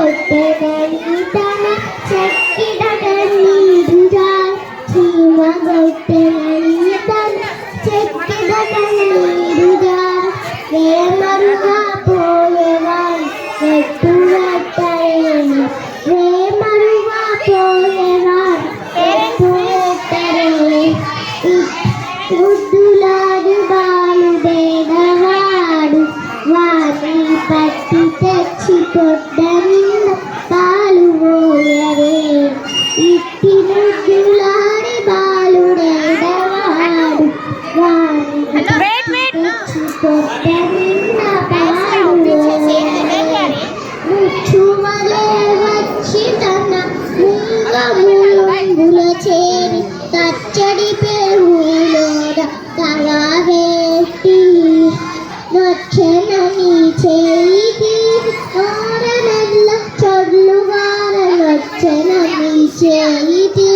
కొట్టెనీతన చెక్కిడగన్నీరుగా చీమగొట్టెనీతన చెక్కిడగన్నీరుగా వేమరుగా పోయేవాడు ఎత్తువెట్టరేను వేమరుగా పోయేవాడు ఎత్తువెట్టరే ముద్దులాడు బాలుడేడవాడు వాణి పట్టి తెచ్చి పొట్ట నిండా పాలు పోయరే ఇట్టి ముద్దులాడి బాలుడేడవాడు వాణి తెచ్చి పొట్ట నిండా పాలు పోయరే ముచ్చుమలే వచ్చి తన ముంగముల చేరి తచ్చడి పెరుగులోన తలవేట్టి వచ్చెనని చేయికి ఓరనెల్ల చొల్లుగాన వచ్చెనని చేయికి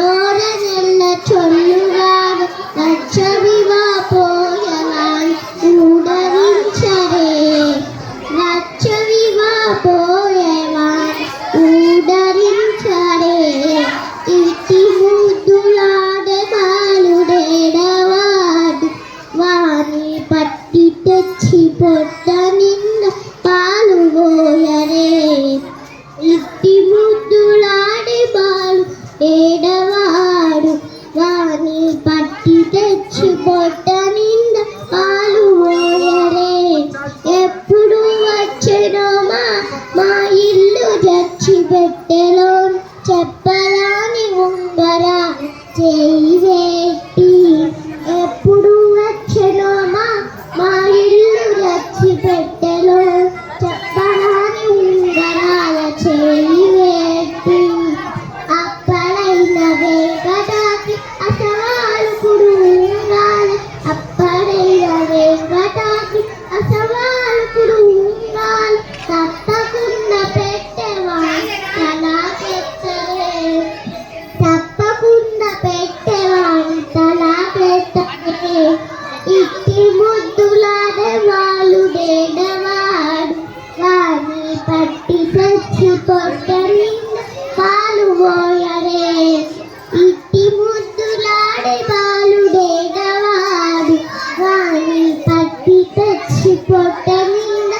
ఓరనెల్ల చొల్లుగాన నచ్చవిగా పోయవాన్ ఊడరించరే నచ్చవిగా పోయేవాన్ ఊడరించరే ఇట్టి ముద్దులాడే బాలుడేడవాడు వాణి పట్టి తెచ్చి పొట్ట నిండా పాలు పోయరే ఇట్టి ముద్దులాడే బాలుడేడవాడు వాణి పట్టి తెచ్చి పొట్ట నిండా పాలు పోయరే ఎప్పుడు వచ్చెనో మా ఇల్లు తెచ్చి పెట్టెలో చెప్పరాని ఉంగరా చేయి వేట్టి ఎప్పుడు వచ్చెనో మా ఇల్లు తెచ్చి పెట్టెలో చెప్పరాని ఉంగరాల చేయి వేట్టి అప్పడైన వెంకటాకి అసవాలుకుడు ఉంగాల అప్పడైన వెంకటాకి అసవాలుకుడు ఉంగాల తప్పకుండా పెట్టేవాడు తలా పెట్టరే తప్పకుండా పెట్టేవాడు తలా పెట్టరే ఇట్టి ముద్దులాడే బాలుడేడవాడు వాణి పట్టి తెచ్చి పొట్ట నిండా పాలు పోయరే ఇట్టి ముద్దులాడే బాలుడేడవాడు వాణి పట్టి తెచ్చి పొట్ట నిండా